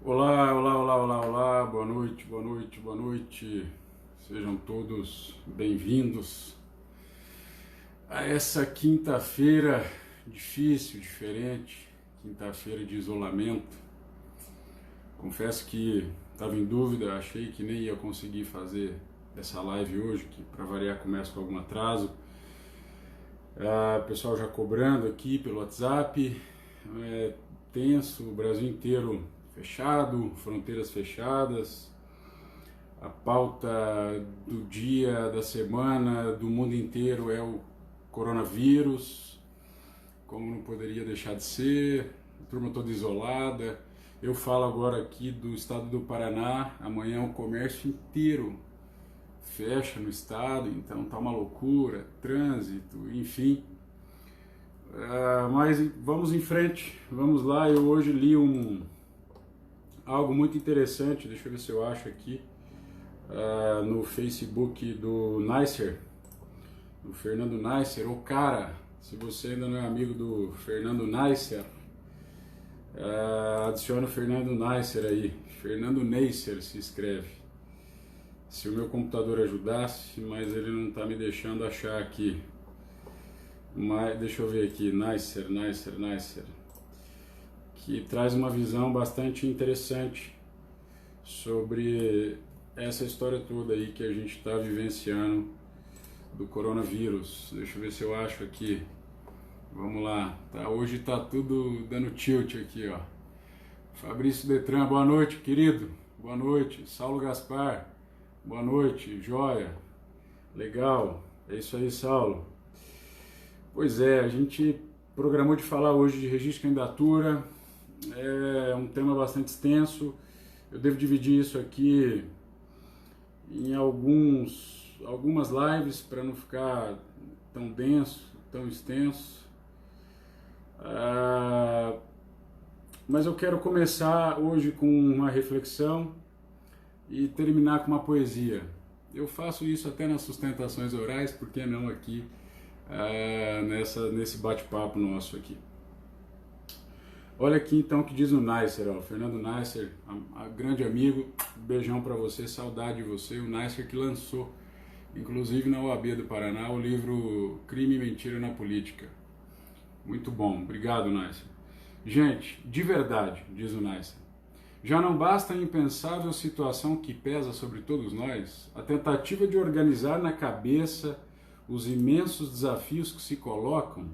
Olá, olá, olá, olá, olá, boa noite, boa noite, boa noite. Sejam todos bem-vindos a essa quinta-feira difícil, diferente, quinta-feira de isolamento. Confesso que estava em dúvida, achei que nem ia conseguir fazer essa live hoje, que para variar começa com algum atraso. O pessoal já cobrando aqui pelo WhatsApp, tenso, o Brasil inteiro fechado, fronteiras fechadas, a pauta do dia, da semana, do mundo inteiro é o coronavírus, como não poderia deixar de ser, a turma toda isolada. Eu falo agora aqui do estado do Paraná, amanhã o comércio inteiro fecha no estado, então tá uma loucura, trânsito, enfim. Mas vamos em frente, vamos lá. Eu hoje li algo muito interessante, deixa eu ver se eu acho aqui, no Facebook do Neisser, do Fernando Neisser. Ô cara, se você ainda não é amigo do Fernando Neisser, adiciona o Fernando Neisser aí, Fernando Neisser se escreve. Se o meu computador ajudasse, mas ele não está me deixando achar aqui. Mas deixa eu ver aqui, Neisser, que traz uma visão bastante interessante sobre essa história toda aí que a gente está vivenciando do coronavírus. Deixa eu ver se eu acho aqui. Vamos lá. Hoje tá tudo dando tilt aqui, ó. Fabrício Detran, boa noite, querido. Boa noite. Saulo Gaspar, boa noite. Joia. Legal. É isso aí, Saulo. Pois é, a gente programou de falar hoje de registro de candidatura. É um tema bastante extenso. Eu devo dividir isso aqui em algumas lives para não ficar tão denso, tão extenso. Mas eu quero começar hoje com uma reflexão e terminar com uma poesia. Eu faço isso até nas sustentações orais, por que não aqui nesse bate-papo nosso aqui. Olha aqui então o que diz o Neisser, ó, Fernando Neisser, grande amigo, beijão para você, saudade de você, o Neisser que lançou, inclusive na OAB do Paraná, o livro Crime e Mentira na Política. Muito bom, obrigado, Neisser. Gente, de verdade, diz o Neisser, já não basta a impensável situação que pesa sobre todos nós, a tentativa de organizar na cabeça os imensos desafios que se colocam.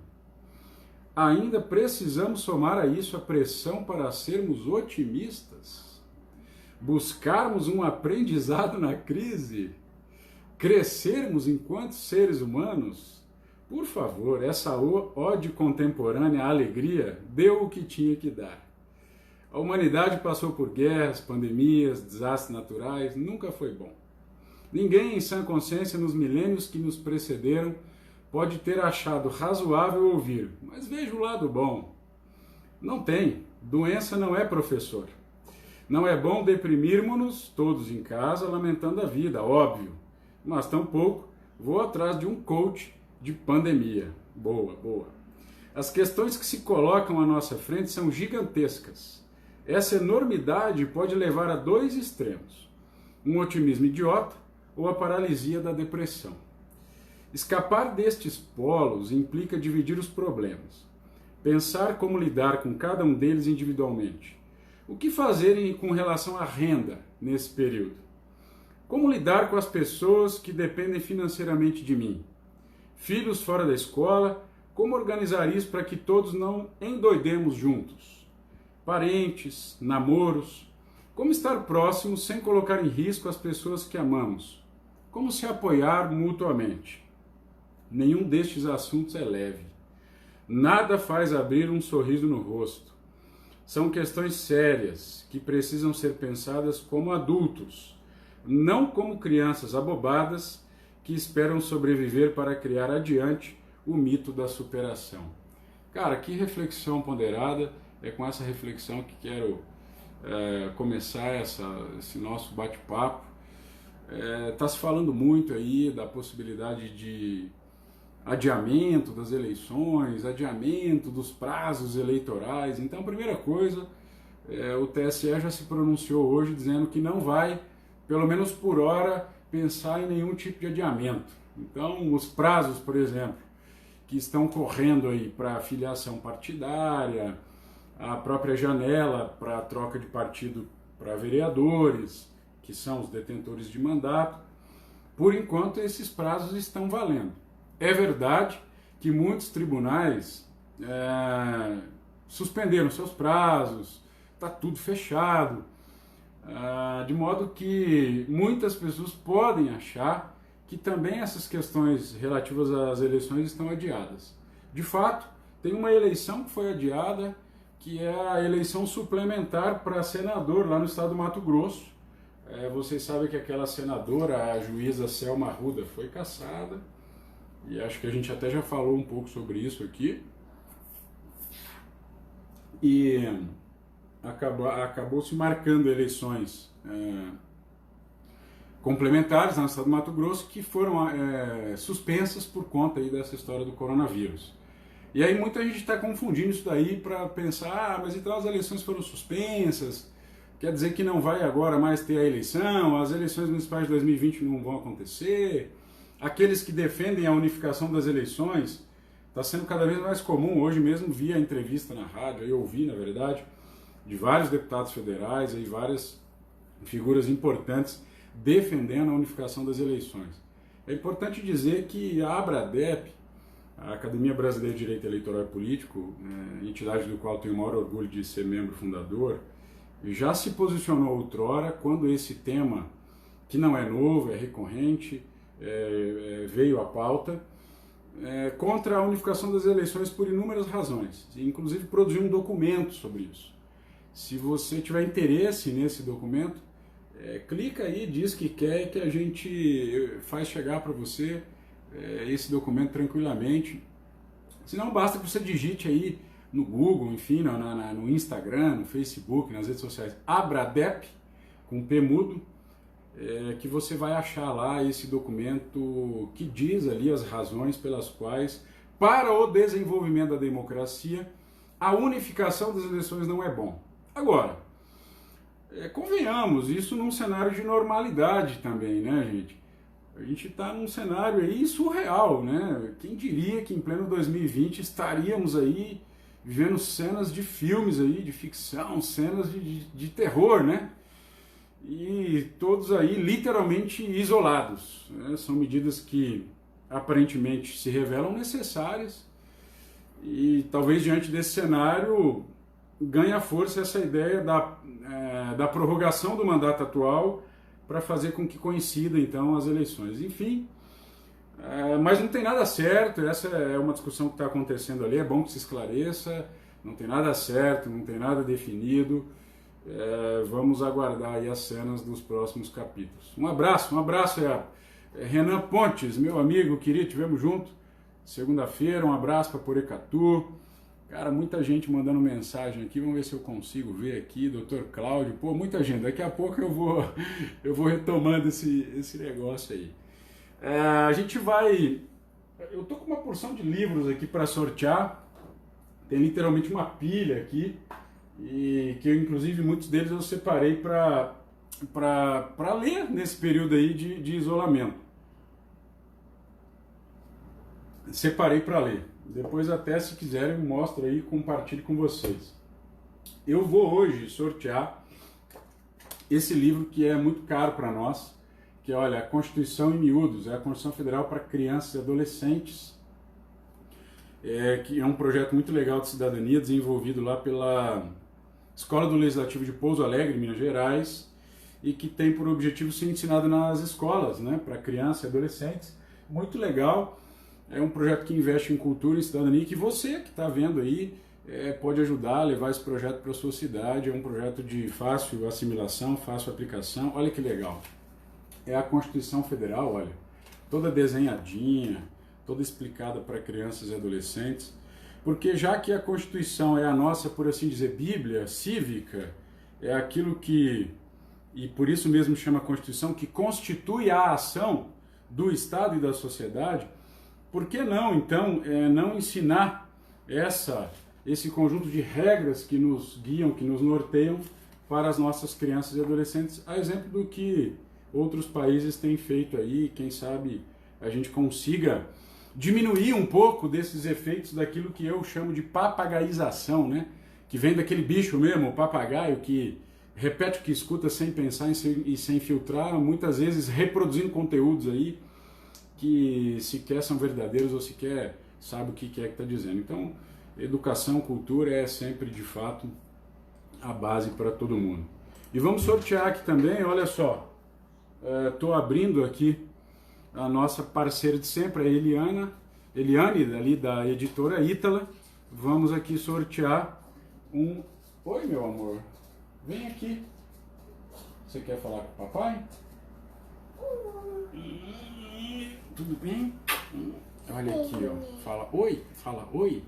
Ainda precisamos somar a isso a pressão para sermos otimistas, buscarmos um aprendizado na crise, crescermos enquanto seres humanos. Por favor, essa ode contemporânea à alegria deu o que tinha que dar. A humanidade passou por guerras, pandemias, desastres naturais, nunca foi bom. Ninguém em sã consciência nos milênios que nos precederam pode ter achado razoável ouvir, mas veja o lado bom. Não tem, doença não é professor. Não é bom deprimirmos-nos todos em casa lamentando a vida, óbvio, mas tampouco vou atrás de um coach de pandemia. Boa, boa. As questões que se colocam à nossa frente são gigantescas. Essa enormidade pode levar a dois extremos: um otimismo idiota ou a paralisia da depressão. Escapar destes polos implica dividir os problemas, pensar como lidar com cada um deles individualmente. O que fazer com relação à renda nesse período? Como lidar com as pessoas que dependem financeiramente de mim? Filhos fora da escola, como organizar isso para que todos não endoidemos juntos? Parentes, namoros, como estar próximos sem colocar em risco as pessoas que amamos? Como se apoiar mutuamente? Nenhum destes assuntos é leve. Nada faz abrir um sorriso no rosto. São questões sérias que precisam ser pensadas como adultos, não como crianças abobadas que esperam sobreviver para criar adiante o mito da superação. Cara, que reflexão ponderada. É com essa reflexão que quero começar esse nosso bate-papo. Está se falando muito aí da possibilidade de adiamento das eleições, adiamento dos prazos eleitorais. Então, a primeira coisa, o TSE já se pronunciou hoje dizendo que não vai, pelo menos por hora, pensar em nenhum tipo de adiamento. Então, os prazos, por exemplo, que estão correndo aí para filiação partidária, a própria janela para a troca de partido para vereadores, que são os detentores de mandato, por enquanto esses prazos estão valendo. É verdade que muitos tribunais suspenderam seus prazos, está tudo fechado, de modo que muitas pessoas podem achar que também essas questões relativas às eleições estão adiadas. De fato, tem uma eleição que foi adiada, que é a eleição suplementar para senador lá no estado do Mato Grosso. Vocês sabem que aquela senadora, a juíza Selma Arruda, foi cassada, e acho que a gente até já falou um pouco sobre isso aqui, e acabou se marcando eleições complementares no estado do Mato Grosso, que foram suspensas por conta aí dessa história do coronavírus. E aí muita gente está confundindo isso daí para pensar, mas então as eleições foram suspensas, quer dizer que não vai agora mais ter a eleição, as eleições municipais de 2020 não vão acontecer. Aqueles que defendem a unificação das eleições, está sendo cada vez mais comum. Hoje mesmo vi a entrevista na rádio, eu ouvi, na verdade, de vários deputados federais e várias figuras importantes defendendo a unificação das eleições. É importante dizer que a ABRADEP, a Academia Brasileira de Direito Eleitoral e Político, entidade do qual tenho o maior orgulho de ser membro fundador, já se posicionou outrora quando esse tema, que não é novo, é recorrente, veio à pauta, contra a unificação das eleições por inúmeras razões. Inclusive produziu um documento sobre isso. Se você tiver interesse nesse documento, clica aí, diz que quer, que a gente faz chegar para você esse documento tranquilamente. Se não, basta que você digite aí no Google, enfim, no Instagram, no Facebook, nas redes sociais, ABRADEP, com P mudo, que você vai achar lá esse documento que diz ali as razões pelas quais, para o desenvolvimento da democracia, a unificação das eleições não é bom. Agora, convenhamos, isso num cenário de normalidade também, né, gente? A gente está num cenário aí surreal, né? Quem diria que em pleno 2020 estaríamos aí vivendo cenas de filmes aí, de ficção, cenas de terror, né? E todos aí literalmente isolados, né? São medidas que aparentemente se revelam necessárias e talvez diante desse cenário ganha força essa ideia da prorrogação do mandato atual para fazer com que coincida então as eleições. Enfim, mas não tem nada certo, essa é uma discussão que está acontecendo ali, é bom que se esclareça, não tem nada certo, não tem nada definido, vamos aguardar aí as cenas dos próximos capítulos. Um abraço, Renan Pontes, meu amigo querido, tivemos junto, segunda-feira, um abraço para Porecatu. Cara, muita gente mandando mensagem aqui, vamos ver se eu consigo ver aqui, Dr. Cláudio, pô, muita gente, daqui a pouco eu vou retomando esse negócio aí. A gente vai, eu tô com uma porção de livros aqui para sortear, tem literalmente uma pilha aqui, e que eu, inclusive muitos deles eu separei para ler nesse período aí de isolamento. Separei para ler. Depois até, se quiserem, eu mostro aí e compartilho com vocês. Eu vou hoje sortear esse livro que é muito caro para nós, que é, olha, a Constituição em Miúdos, é a Constituição Federal para Crianças e Adolescentes, que é um projeto muito legal de cidadania, desenvolvido lá pela Escola do Legislativo de Pouso Alegre, Minas Gerais, e que tem por objetivo ser ensinado nas escolas, né, para crianças e adolescentes. Muito legal. É um projeto que investe em cultura e cidadania, que você que está vendo aí pode ajudar a levar esse projeto para a sua cidade. É um projeto de fácil assimilação, fácil aplicação. Olha que legal. É a Constituição Federal, olha, toda desenhadinha, toda explicada para crianças e adolescentes. Porque já que a Constituição é a nossa, por assim dizer, Bíblia cívica, é aquilo que, e por isso mesmo chama Constituição, que constitui a ação do Estado e da sociedade, por que não, então, não ensinar essa esse conjunto de regras que nos guiam, que nos norteiam para as nossas crianças e adolescentes, a exemplo do que outros países têm feito aí. Quem sabe a gente consiga diminuir um pouco desses efeitos daquilo que eu chamo de papagaização, né? Que vem daquele bicho mesmo, o papagaio, que repete o que escuta sem pensar e sem filtrar, muitas vezes reproduzindo conteúdos aí que sequer são verdadeiros ou sequer sabe o que é que está dizendo. Então, educação, cultura é sempre, de fato, a base para todo mundo. E vamos sortear aqui também, olha só, estou abrindo aqui a nossa parceira de sempre, a Eliane, ali da editora Ítala. Vamos aqui sortear um... Oi, meu amor, vem aqui. Você quer falar com o papai? Tudo bem? Olha aqui, ó. Fala oi, fala oi.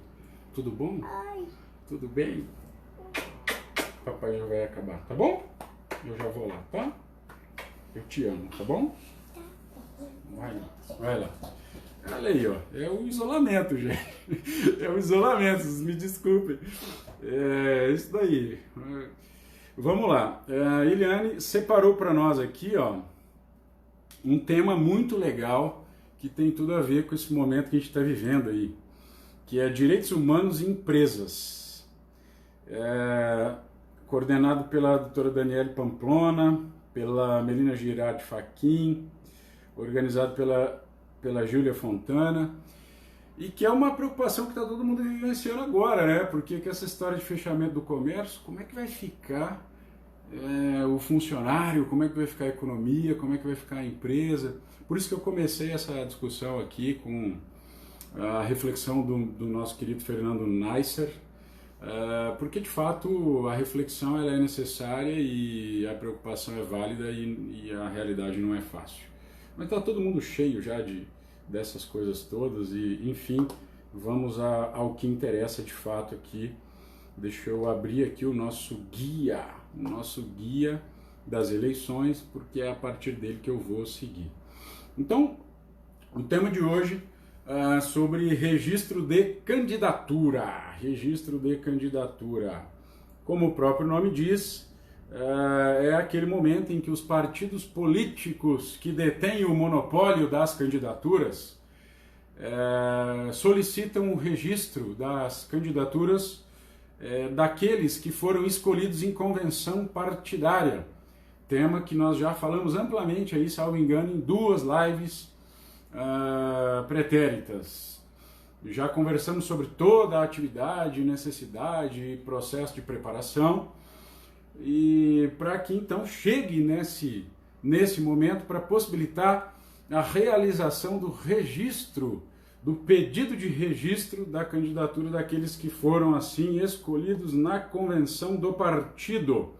Tudo bom? Oi. Tudo bem? Papai já vai acabar, tá bom? Eu já vou lá, tá? Eu te amo, tá bom? Vai lá, vai lá. Olha aí, ó. É o isolamento, gente. É o isolamento, me desculpem. É isso daí. Vamos lá. A Eliane separou para nós aqui, ó, um tema muito legal que tem tudo a ver com esse momento que a gente está vivendo aí, que é direitos humanos em empresas. Coordenado pela doutora Daniele Pamplona, pela Melina Girardi Fachin, organizado pela Júlia Fontana, e que é uma preocupação que está todo mundo vivenciando agora, né? Porque com essa história de fechamento do comércio, como é que vai ficar o funcionário, como é que vai ficar a economia, como é que vai ficar a empresa? Por isso que eu comecei essa discussão aqui com a reflexão do nosso querido Fernando Neisser, porque de fato a reflexão ela é necessária e a preocupação é válida e a realidade não é fácil. Mas está todo mundo cheio já dessas coisas todas e, enfim, vamos ao que interessa de fato aqui. Deixa eu abrir aqui o nosso guia das eleições, porque é a partir dele que eu vou seguir. Então, o tema de hoje é sobre registro de candidatura. Registro de candidatura. Como o próprio nome diz, é aquele momento em que os partidos políticos que detêm o monopólio das candidaturas solicitam o registro das candidaturas daqueles que foram escolhidos em convenção partidária. Tema que nós já falamos amplamente aí, salvo engano, em 2 lives pretéritas. Já conversamos sobre toda a atividade, necessidade e processo de preparação. E para que então chegue nesse momento para possibilitar a realização do registro, do pedido de registro da candidatura daqueles que foram assim escolhidos na convenção do partido.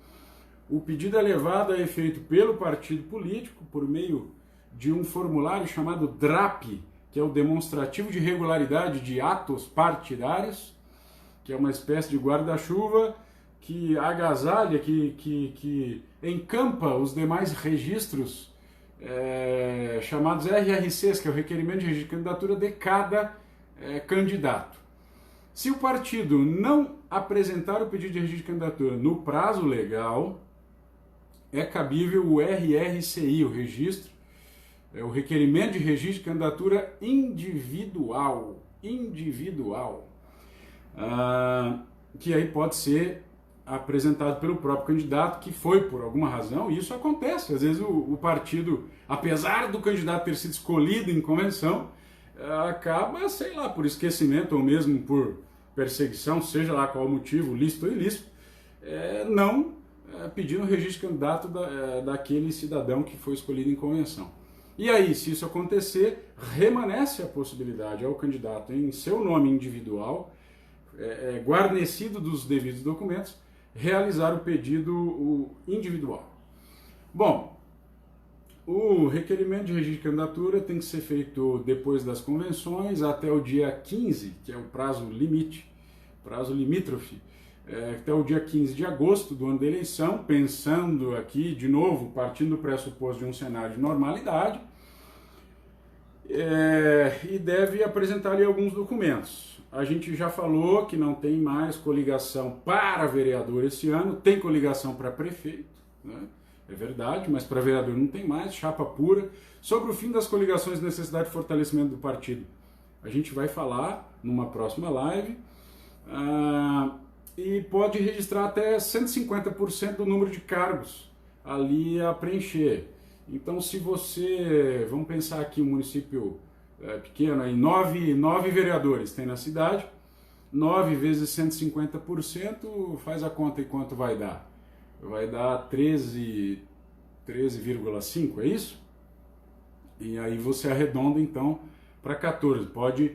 O pedido é levado a efeito pelo partido político por meio de um formulário chamado DRAP, que é o demonstrativo de regularidade de atos partidários, que é uma espécie de guarda-chuva que agasalha, que encampa os demais registros chamados RRCs, que é o requerimento de registro de candidatura de cada candidato. Se o partido não apresentar o pedido de registro de candidatura no prazo legal, é cabível o RRCI, o registro, o requerimento de registro de candidatura individual, que aí pode ser apresentado pelo próprio candidato que foi por alguma razão, e isso acontece. Às vezes o partido, apesar do candidato ter sido escolhido em convenção, acaba, sei lá, por esquecimento ou mesmo por perseguição, seja lá qual o motivo, lícito ou ilícito, não pedindo o registro de candidato daquele cidadão que foi escolhido em convenção. E aí, se isso acontecer, remanesce a possibilidade ao candidato, em seu nome individual, guarnecido dos devidos documentos, realizar o pedido individual. Bom, o requerimento de registro de candidatura tem que ser feito depois das convenções, até o dia 15, que é o prazo limítrofe, até o dia 15 de agosto do ano da eleição, pensando aqui, de novo, partindo do pressuposto de um cenário de normalidade, e deve apresentar ali alguns documentos. a gente já falou que não tem mais coligação para vereador esse ano, tem coligação para prefeito, né? É verdade, mas para vereador não tem mais, chapa pura. Sobre o fim das coligações e necessidade de fortalecimento do partido, a gente vai falar numa próxima live. E pode registrar até 150% do número de cargos ali a preencher. Então, se você, vamos pensar aqui, um município pequeno, aí 9 vereadores tem na cidade, 9 vezes 150%, faz a conta e quanto vai dar? Vai dar 13,5, é isso? E aí você arredonda então para 14, pode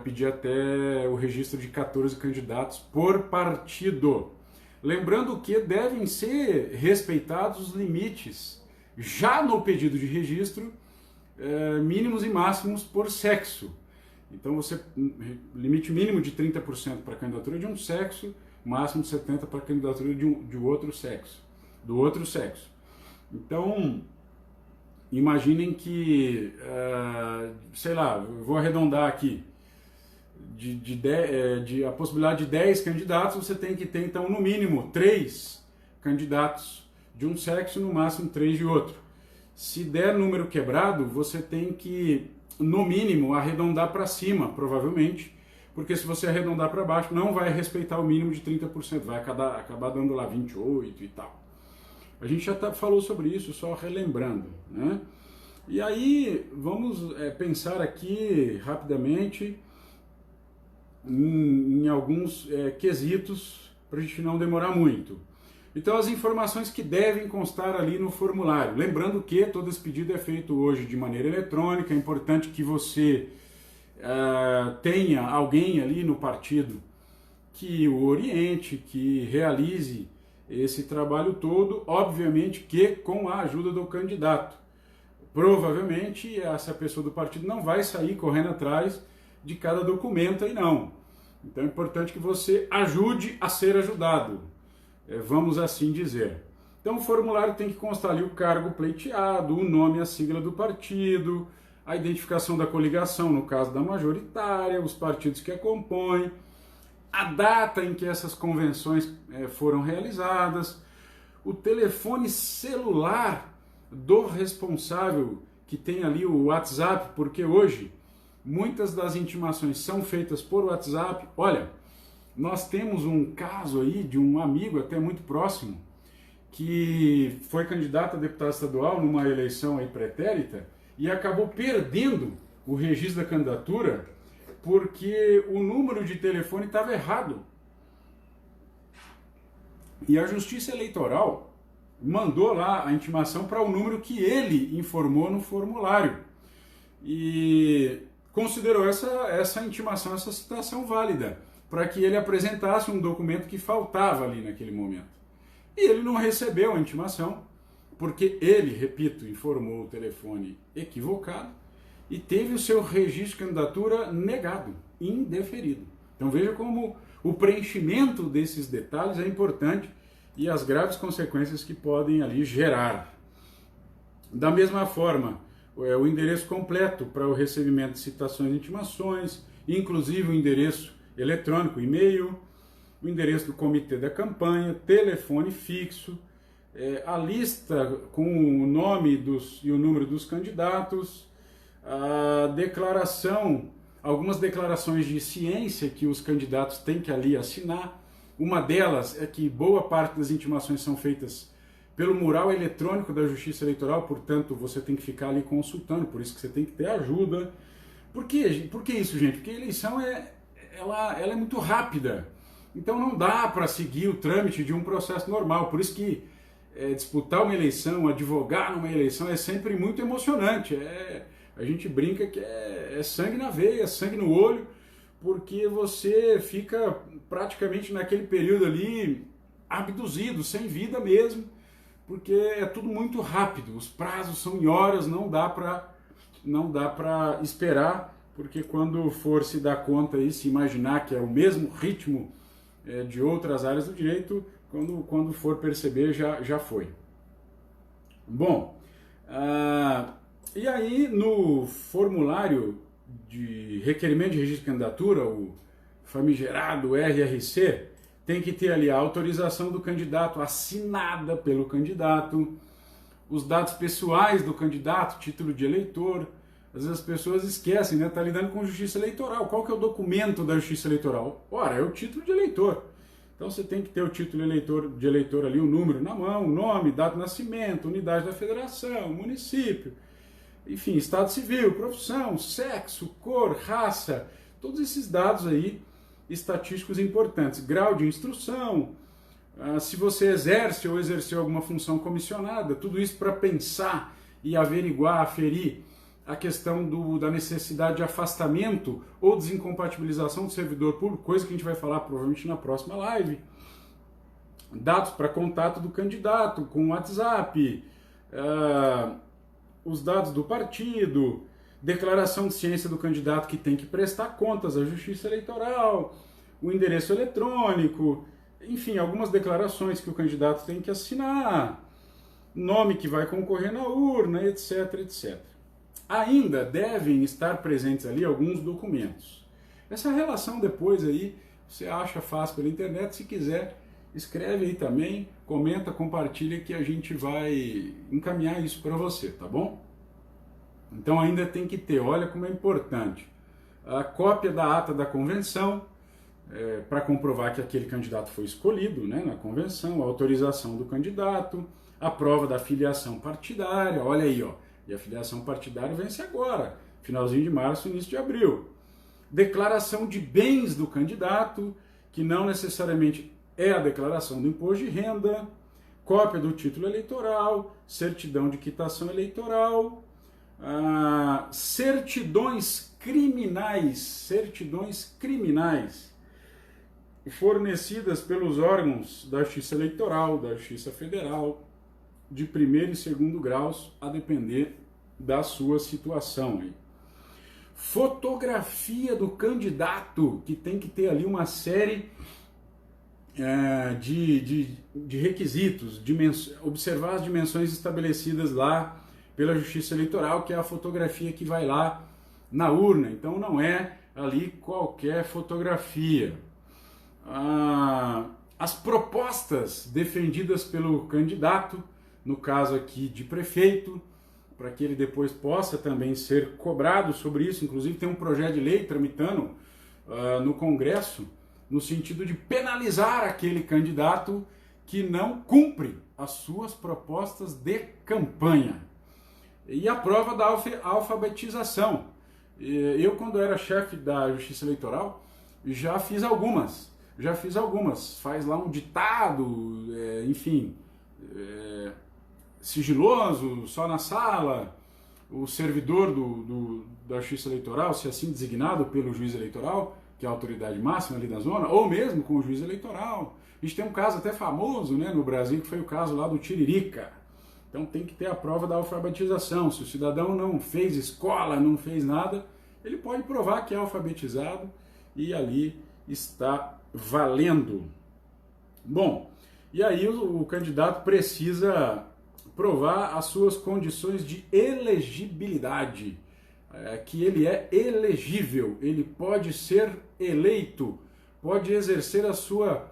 pedir até o registro de 14 candidatos por partido. Lembrando que devem ser respeitados os limites, já no pedido de registro, mínimos e máximos por sexo. Então você, limite mínimo de 30% para a candidatura de um sexo, máximo de 70% para a candidatura de outro sexo, do outro sexo. Então, imaginem que, sei lá, vou arredondar aqui, a possibilidade de 10 candidatos, você tem que ter, então, no mínimo 3 candidatos de um sexo, no máximo 3 de outro. Se der número quebrado, você tem que, no mínimo, arredondar para cima, provavelmente, porque se você arredondar para baixo, não vai respeitar o mínimo de 30%, vai acabar dando lá 28% e tal. A gente já falou sobre isso, só relembrando, né? E aí, vamos pensar aqui rapidamente em alguns quesitos para a gente não demorar muito. Então, as informações que devem constar ali no formulário. Lembrando que todo esse pedido é feito hoje de maneira eletrônica, é importante que você tenha alguém ali no partido que o oriente, que realize esse trabalho todo, obviamente que com a ajuda do candidato. Provavelmente essa pessoa do partido não vai sair correndo atrás de cada documento aí não. Então é importante que você ajude a ser ajudado, vamos assim dizer. Então o formulário tem que constar ali o cargo pleiteado, o nome e a sigla do partido, a identificação da coligação, no caso da majoritária, os partidos que a compõem, a data em que essas convenções foram realizadas, o telefone celular do responsável que tem ali o WhatsApp, porque hoje muitas das intimações são feitas por WhatsApp. Olha, nós temos um caso aí de um amigo até muito próximo que foi candidato a deputado estadual numa eleição aí pretérita e acabou perdendo o registro da candidatura porque o número de telefone estava errado. E a Justiça Eleitoral mandou lá a intimação para o número que ele informou no formulário. E considerou essa intimação, essa citação válida, para que ele apresentasse um documento que faltava ali naquele momento. E ele não recebeu a intimação, porque ele, repito, informou o telefone equivocado e teve o seu registro de candidatura negado, indeferido. Então veja como o preenchimento desses detalhes é importante e as graves consequências que podem ali gerar. Da mesma forma, o endereço completo para o recebimento de citações e intimações, inclusive o endereço eletrônico, e-mail, o endereço do comitê da campanha, telefone fixo, a lista com o nome e o número dos candidatos, a declaração, algumas declarações de ciência que os candidatos têm que ali assinar. Uma delas é que boa parte das intimações são feitas pelo mural eletrônico da Justiça Eleitoral, portanto você tem que ficar ali consultando, por isso que você tem que ter ajuda. Por que isso, gente? Porque a eleição ela é muito rápida, então não dá para seguir o trâmite de um processo normal, por isso que disputar uma eleição, advogar numa eleição é sempre muito emocionante, a gente brinca que é sangue na veia, sangue no olho, porque você fica praticamente naquele período ali abduzido, sem vida mesmo, porque é tudo muito rápido, os prazos são em horas, não dá para esperar, porque quando for se dar conta e se imaginar que é o mesmo ritmo de outras áreas do direito, quando for perceber já foi. Bom, e aí no formulário de requerimento de registro de candidatura, o famigerado RRC, tem que ter ali a autorização do candidato assinada pelo candidato, os dados pessoais do candidato, título de eleitor. Às vezes as pessoas esquecem, né? Tá lidando com justiça eleitoral. Qual que é o documento da justiça eleitoral? Ora, é o título de eleitor. Então você tem que ter o título de eleitor ali, o número na mão, o nome, data de nascimento, unidade da federação, município, enfim, estado civil, profissão, sexo, cor, raça, todos esses dados aí estatísticos importantes, grau de instrução, se você exerce ou exerceu alguma função comissionada, tudo isso para pensar e averiguar, aferir a questão da necessidade de afastamento ou desincompatibilização do servidor público, coisa que a gente vai falar provavelmente na próxima live. Dados para contato do candidato com o WhatsApp, os dados do partido, declaração de ciência do candidato que tem que prestar contas à Justiça Eleitoral, o endereço eletrônico, enfim, algumas declarações que o candidato tem que assinar, nome que vai concorrer na urna, etc, etc. Ainda devem estar presentes ali alguns documentos. Essa relação depois aí você acha fácil pela internet, se quiser escreve aí também, comenta, compartilha que a gente vai encaminhar isso para você, tá bom? Então ainda tem que ter, olha como é importante, a cópia da ata da convenção, para comprovar que aquele candidato foi escolhido, né, na convenção, a autorização do candidato, a prova da filiação partidária, olha aí, ó, e a filiação partidária vence agora, finalzinho de março, início de abril. Declaração de bens do candidato, que não necessariamente é a declaração do imposto de renda, cópia do título eleitoral, certidão de quitação eleitoral, certidões criminais fornecidas pelos órgãos da Justiça Eleitoral, da Justiça Federal, de primeiro e segundo graus, a depender da sua situação aí. Fotografia do candidato, que tem que ter ali uma série de requisitos, observar as dimensões estabelecidas lá pela Justiça Eleitoral, que é a fotografia que vai lá na urna. Então não é ali qualquer fotografia. As propostas defendidas pelo candidato, no caso aqui de prefeito, para que ele depois possa também ser cobrado sobre isso. Inclusive tem um projeto de lei tramitando no Congresso, no sentido de penalizar aquele candidato que não cumpre as suas propostas de campanha. E a prova da alfabetização. Eu, quando era chefe da Justiça Eleitoral, já fiz algumas. Faz lá um ditado, enfim, sigiloso, só na sala, o servidor da Justiça Eleitoral, se assim designado pelo juiz eleitoral, que é a autoridade máxima ali da zona, ou mesmo com o juiz eleitoral. A gente tem um caso até famoso, né, no Brasil, que foi o caso lá do Tiririca. Então tem que ter a prova da alfabetização. Se o cidadão não fez escola, não fez nada, ele pode provar que é alfabetizado e ali está valendo. Bom, e aí o candidato precisa provar as suas condições de elegibilidade, que ele é elegível, ele pode ser eleito, pode exercer a sua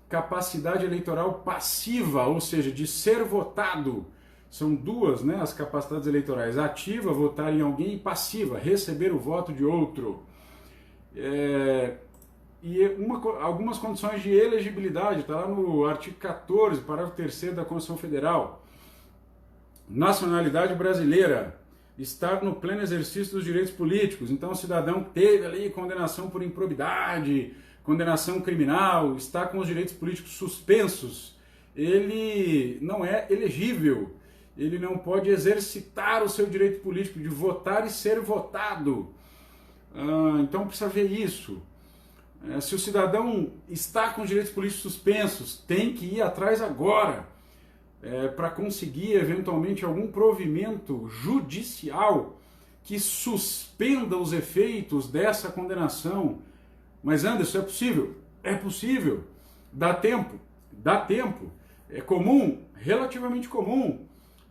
capacidade eleitoral passiva, ou seja, de ser votado. São duas, né, as capacidades eleitorais: ativa, votar em alguém, e passiva, receber o voto de outro. Algumas condições de elegibilidade, está lá no artigo 14, parágrafo 3º da Constituição Federal. Nacionalidade brasileira, estar no pleno exercício dos direitos políticos. Então, o cidadão que teve ali condenação por improbidade, condenação criminal, está com os direitos políticos suspensos, ele não é elegível, ele não pode exercitar o seu direito político de votar e ser votado. Então, precisa ver isso. Se o cidadão está com os direitos políticos suspensos, tem que ir atrás agora, para conseguir eventualmente algum provimento judicial que suspenda os efeitos dessa condenação. Mas Anderson, é possível? É possível. Dá tempo? Dá tempo. É comum? Relativamente comum.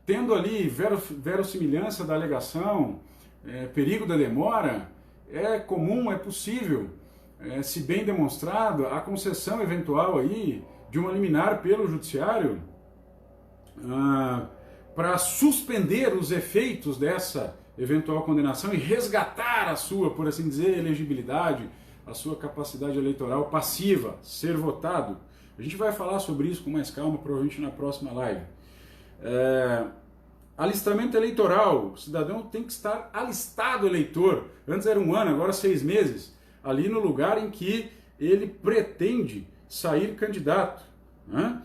Tendo ali verossimilhança da alegação, perigo da demora, é comum, é possível, se bem demonstrado, a concessão eventual aí de uma liminar pelo judiciário para suspender os efeitos dessa eventual condenação e resgatar a sua, por assim dizer, elegibilidade, a sua capacidade eleitoral passiva, ser votado. A gente vai falar sobre isso com mais calma, provavelmente na próxima live. Alistamento eleitoral, o cidadão tem que estar alistado eleitor, antes era 1 ano, agora 6 meses, ali no lugar em que ele pretende sair candidato, né?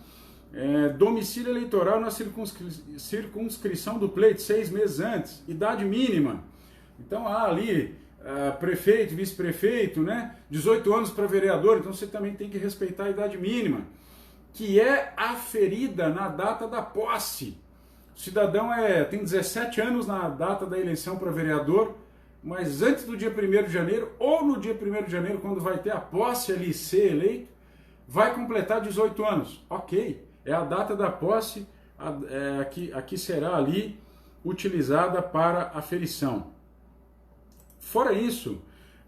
Domicílio eleitoral na circunscrição do pleito, 6 meses antes, idade mínima, então há ali prefeito, vice-prefeito, né? 18 anos para vereador, então você também tem que respeitar a idade mínima, que é aferida na data da posse. O cidadão tem 17 anos na data da eleição para vereador, mas antes do dia 1º de janeiro, ou no dia 1º de janeiro, quando vai ter a posse ali, ser eleito, vai completar 18 anos. Ok, é a data da posse, aqui será ali utilizada para aferição. Fora isso,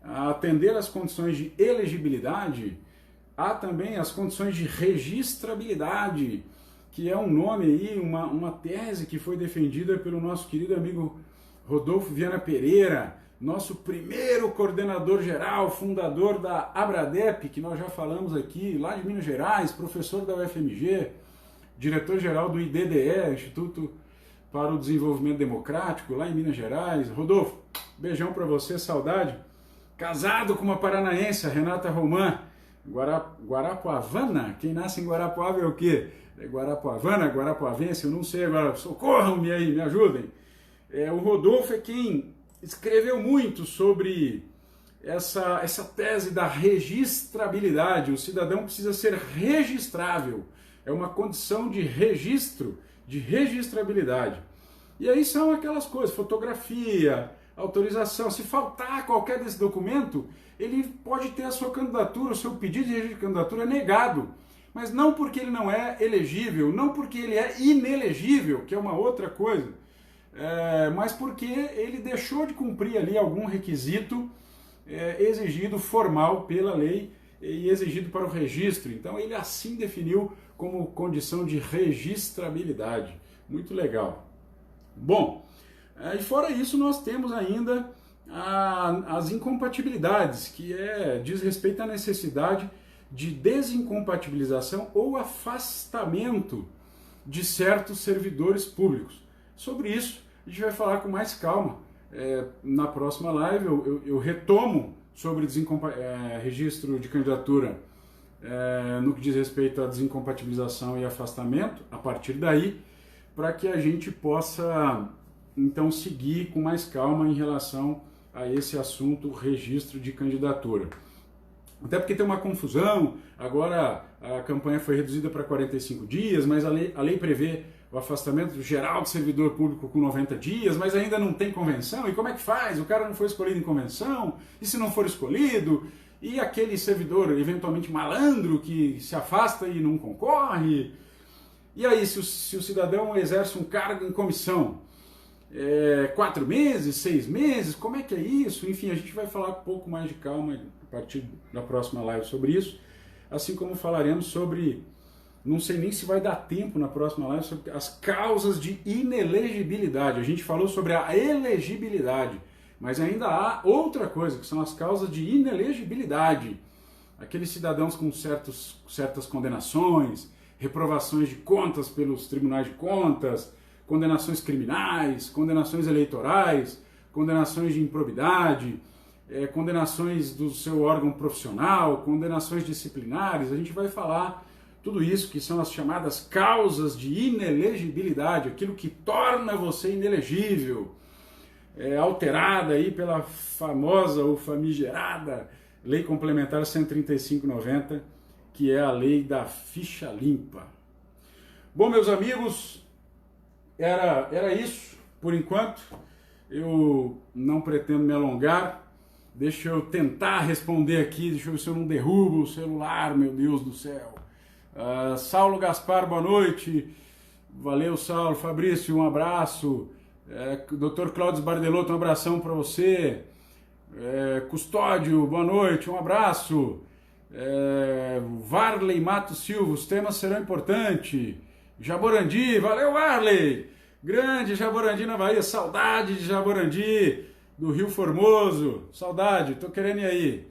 atender às condições de elegibilidade, há também as condições de registrabilidade, que é um nome aí, uma tese que foi defendida pelo nosso querido amigo Rodolfo Viana Pereira, nosso primeiro coordenador geral, fundador da Abradep, que nós já falamos aqui, lá de Minas Gerais, professor da UFMG, diretor-geral do IDDE, Instituto para o Desenvolvimento Democrático, lá em Minas Gerais. Rodolfo, beijão para você, saudade. Casado com uma paranaense, a Renata Román, Guarapuavana, quem nasce em Guarapuava é o quê? Guarapuavana, Guarapuavense, eu não sei agora, socorram-me aí, me ajudem. O Rodolfo é quem escreveu muito sobre essa tese da registrabilidade. O cidadão precisa ser registrável, é uma condição de registro, de registrabilidade. E aí são aquelas coisas, fotografia, autorização, se faltar qualquer desse documento, ele pode ter a sua candidatura, o seu pedido de registro de candidatura negado. Mas não porque ele não é elegível, não porque ele é inelegível, que é uma outra coisa, mas porque ele deixou de cumprir ali algum requisito exigido formal pela lei e exigido para o registro. Então ele assim definiu como condição de registrabilidade. Muito legal. Bom, e fora isso nós temos ainda as incompatibilidades, que diz respeito à necessidade de desincompatibilização ou afastamento de certos servidores públicos. Sobre isso, a gente vai falar com mais calma. Na próxima live eu retomo sobre registro de candidatura no que diz respeito à desincompatibilização e afastamento, a partir daí, para que a gente possa, então, seguir com mais calma em relação a esse assunto, registro de candidatura. Até porque tem uma confusão, agora a campanha foi reduzida para 45 dias, mas a lei prevê o afastamento geral do servidor público com 90 dias, mas ainda não tem convenção, e como é que faz? O cara não foi escolhido em convenção, e se não for escolhido, e aquele servidor eventualmente malandro que se afasta e não concorre, e aí se o cidadão exerce um cargo em comissão, 4 meses, 6 meses, como é que é isso? Enfim, a gente vai falar um pouco mais de calma a partir da próxima live sobre isso, assim como falaremos sobre, não sei nem se vai dar tempo na próxima live, sobre as causas de inelegibilidade. A gente falou sobre a elegibilidade, mas ainda há outra coisa, que são as causas de inelegibilidade. Aqueles cidadãos com certas condenações, reprovações de contas pelos tribunais de contas, condenações criminais, condenações eleitorais, condenações de improbidade, condenações do seu órgão profissional, condenações disciplinares. A gente vai falar tudo isso, que são as chamadas causas de inelegibilidade, aquilo que torna você inelegível, alterada aí pela famosa ou famigerada Lei Complementar 135/90, que é a lei da ficha limpa. Bom, meus amigos, era isso por enquanto. Eu não pretendo me alongar. Deixa eu tentar responder aqui, deixa eu ver se eu não derrubo o celular, meu Deus do céu. Saulo Gaspar, boa noite. Valeu, Saulo. Fabrício, um abraço. Dr. Cláudio Bardelotto, um abração para você. Custódio, boa noite, um abraço. Varley Matos Silva, os temas serão importantes. Jaborandi, valeu Varley, grande Jaborandi na Bahia, saudade de Jaborandi, do Rio Formoso, saudade, tô querendo ir aí.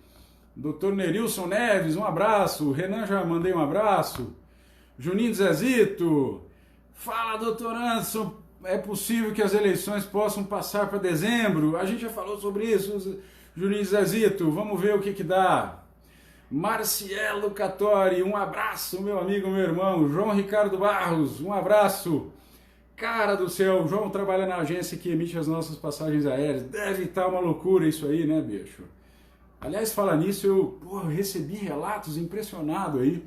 Dr. Nerilson Neves, um abraço. Renan, já mandei um abraço. Juninho Zezito, fala doutor Anderson, é possível que as eleições possam passar para dezembro? A gente já falou sobre isso, Juninho Zezito, vamos ver o que dá. Marcielo Catori, um abraço, meu amigo, meu irmão. João Ricardo Barros, um abraço. Cara do céu, o João trabalha na agência que emite as nossas passagens aéreas. Deve estar uma loucura isso aí, né, bicho? Aliás, fala nisso, eu recebi relatos impressionados aí.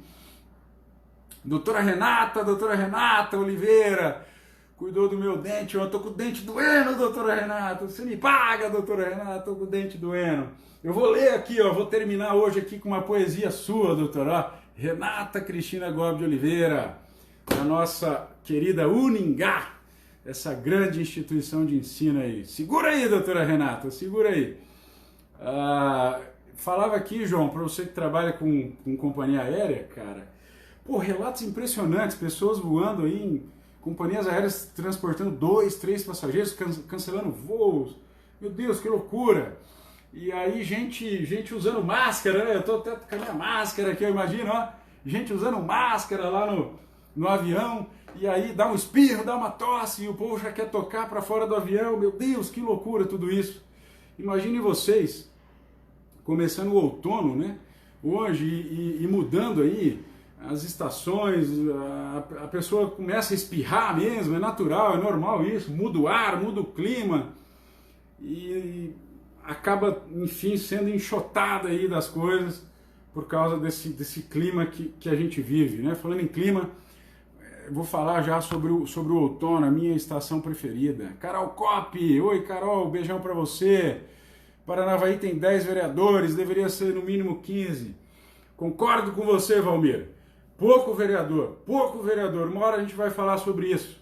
Doutora Renata Oliveira, cuidou do meu dente, eu tô com o dente doendo, doutora Renata. Você me paga, doutora Renata, tô com o dente doendo. Eu vou ler aqui, vou terminar hoje aqui com uma poesia sua, doutora. Renata Cristina Gobi de Oliveira, da nossa querida Uningá, essa grande instituição de ensino aí. Segura aí, doutora Renata, segura aí. Falava aqui, João, para você que trabalha com companhia aérea, cara, relatos impressionantes, pessoas voando aí em companhias aéreas transportando 2, 3 passageiros, cancelando voos, meu Deus, que loucura! E aí gente usando máscara, né? Eu tô até com a minha máscara aqui, eu imagino, gente usando máscara lá no avião, e aí dá um espirro, dá uma tosse, e o povo já quer tocar para fora do avião, meu Deus, que loucura tudo isso! Imagine vocês, começando o outono, né? Hoje, e mudando aí as estações, a pessoa começa a espirrar mesmo, é natural, é normal isso, muda o ar, muda o clima, e acaba, enfim, sendo enxotada aí das coisas por causa desse clima que a gente vive, né? Falando em clima, vou falar já sobre o outono, a minha estação preferida. Carol Cop, oi Carol, beijão pra você. Paranavaí tem 10 vereadores, deveria ser no mínimo 15. Concordo com você, Valmir. Pouco vereador. Uma hora a gente vai falar sobre isso.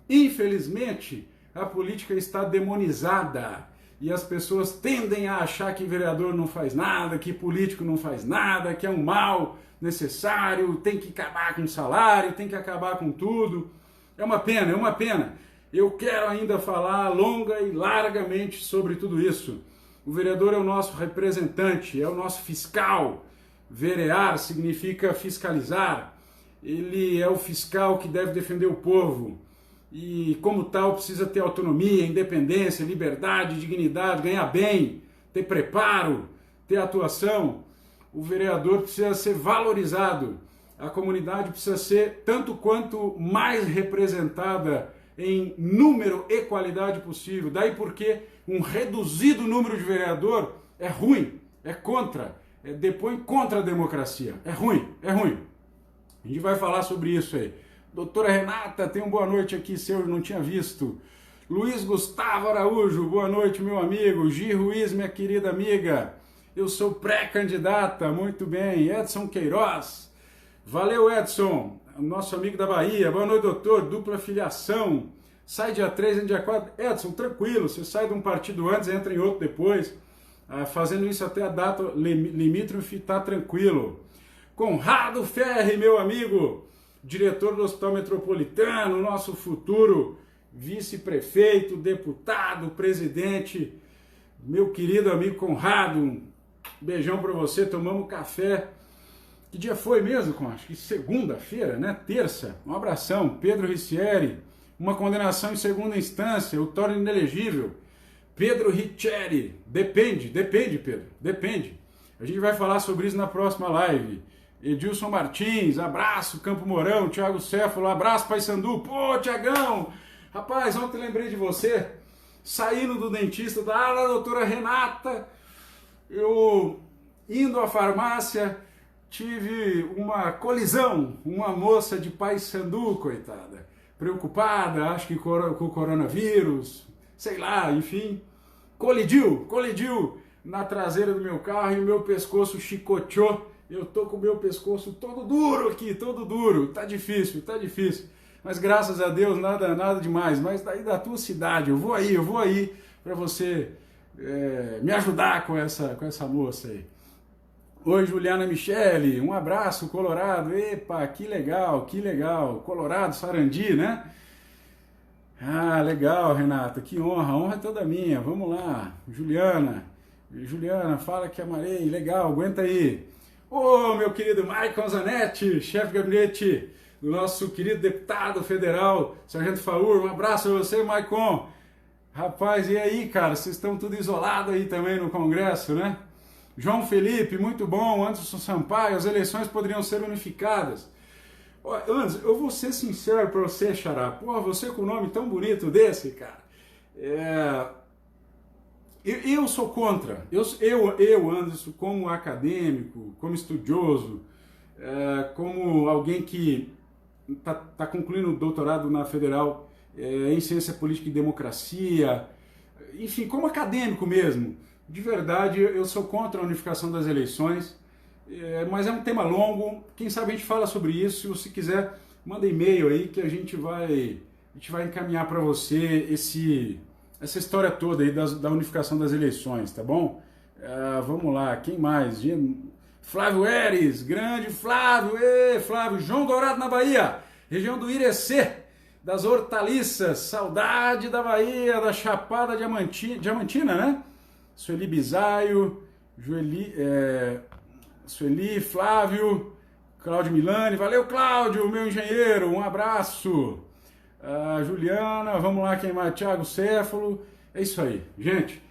Infelizmente, a política está demonizada e as pessoas tendem a achar que vereador não faz nada, que político não faz nada, que é um mal necessário, tem que acabar com o salário, tem que acabar com tudo. É uma pena. Eu quero ainda falar longa e largamente sobre tudo isso. O vereador é o nosso representante, é o nosso fiscal. Verear significa fiscalizar. Ele é o fiscal que deve defender o povo. E, como tal, precisa ter autonomia, independência, liberdade, dignidade, ganhar bem, ter preparo, ter atuação. O vereador precisa ser valorizado. A comunidade precisa ser tanto quanto mais representada em número e qualidade possível. Daí porque um reduzido número de vereador é ruim, é contra, depõe contra a democracia. É ruim. A gente vai falar sobre isso aí. Doutora Renata, tem uma boa noite aqui, eu não tinha visto. Luiz Gustavo Araújo, boa noite, meu amigo. Gi Ruiz, minha querida amiga. Eu sou pré-candidata, muito bem. Edson Queiroz, valeu Edson, nosso amigo da Bahia. Boa noite, doutor, dupla filiação. Sai dia 3, entra dia 4. Edson, tranquilo, você sai de um partido antes, entra em outro depois. Fazendo isso até a data limítrofe, tá tranquilo. Conrado Ferri, meu amigo, diretor do Hospital Metropolitano, nosso futuro vice-prefeito, deputado, presidente, meu querido amigo Conrado, um beijão para você, tomamos café. Que dia foi mesmo, Conrado? Acho que segunda-feira, né? Terça. Um abração. Pedro Ricieri, uma condenação em segunda instância, o torna inelegível. Pedro Riccieri, depende, Pedro, depende. A gente vai falar sobre isso na próxima live. Edilson Martins, abraço, Campo Mourão, Thiago Céfalo, abraço, Paysandu. Pô, Tiagão, rapaz, ontem lembrei de você, saindo do dentista, da doutora Renata, eu indo à farmácia, tive uma colisão, uma moça de Paysandu, coitada, preocupada, acho que com o coronavírus, sei lá, enfim, colidiu na traseira do meu carro e o meu pescoço chicoteou. Eu tô com o meu pescoço todo duro aqui, todo duro, tá difícil, mas graças a Deus nada demais. Mas daí da tua cidade, eu vou aí para você me ajudar com essa moça aí. Oi, Juliana Michele, um abraço, Colorado. Epa, que legal, Colorado, Sarandi, né? Ah, legal, Renata, que honra, a honra é toda minha. Vamos lá, Juliana, fala que amarei, legal, aguenta aí. Ô, meu querido Maicon Zanetti, chefe de gabinete do nosso querido deputado federal, Sargento Faur, um abraço pra você, Maicon. Rapaz, e aí, cara, vocês estão tudo isolados aí também no Congresso, né? João Felipe, muito bom. Anderson Sampaio, as eleições poderiam ser unificadas. Anderson, eu vou ser sincero pra você, Xará. Pô, você com um nome tão bonito desse, cara. Eu sou contra. Eu, Anderson, como acadêmico, como estudioso, como alguém que está concluindo o doutorado na Federal em Ciência Política e Democracia, enfim, como acadêmico mesmo, de verdade, eu sou contra a unificação das eleições, mas é um tema longo, quem sabe a gente fala sobre isso, se quiser, manda e-mail aí que a gente vai encaminhar para você essa história toda aí da unificação das eleições, tá bom? Vamos lá, quem mais? Flávio Eres, grande Flávio, Flávio, João Dourado na Bahia, região do Irecê, das hortaliças, saudade da Bahia, da Chapada Diamantina, né? Sueli Bisaio, Sueli, Flávio, Cláudio Milani, valeu Cláudio, meu engenheiro, um abraço. Juliana, vamos lá, quem mais? Thiago Céfalo, é isso aí, gente.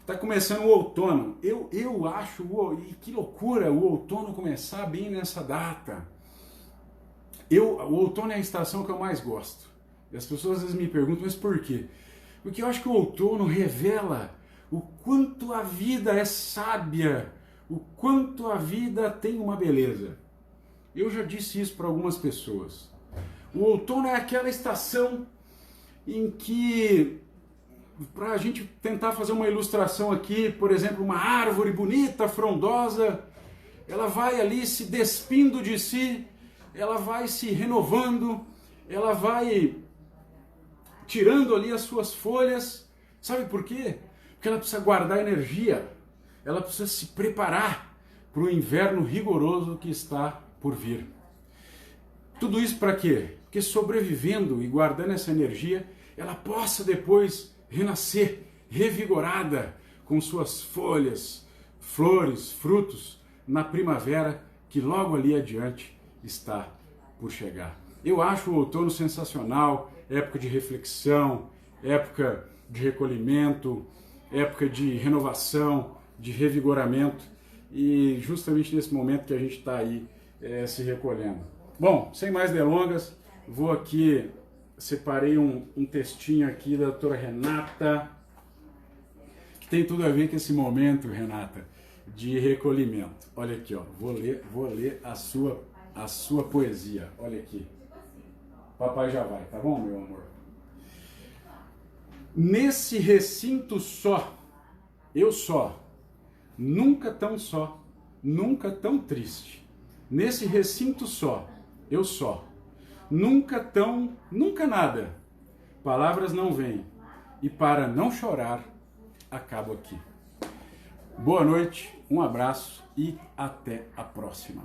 Tá começando o outono. Eu acho, e que loucura, o outono começar bem nessa data. O outono é a estação que eu mais gosto. E as pessoas às vezes me perguntam, mas por quê? Porque eu acho que o outono revela o quanto a vida é sábia, o quanto a vida tem uma beleza. Eu já disse isso para algumas pessoas. O outono é aquela estação em que, para a gente tentar fazer uma ilustração aqui, por exemplo, uma árvore bonita, frondosa, ela vai ali se despindo de si, ela vai se renovando, ela vai tirando ali as suas folhas. Sabe por quê? Porque ela precisa guardar energia, ela precisa se preparar para o inverno rigoroso que está por vir. Tudo isso para quê? Porque sobrevivendo e guardando essa energia, ela possa depois renascer, revigorada, com suas folhas, flores, frutos, na primavera que logo ali adiante está por chegar. Eu acho o outono sensacional, época de reflexão, época de recolhimento, época de renovação, de revigoramento, e justamente nesse momento que a gente está aí se recolhendo. Bom, sem mais delongas, vou aqui, separei um textinho aqui da doutora Renata, que tem tudo a ver com esse momento, Renata, de recolhimento. Olha aqui, ó, vou ler a sua poesia, olha aqui. Papai já vai, tá bom, meu amor? Nesse recinto só, eu só, nunca tão triste. Nesse recinto só, eu só, nunca nada. Palavras não vêm, e para não chorar, acabo aqui. Boa noite, um abraço e até a próxima.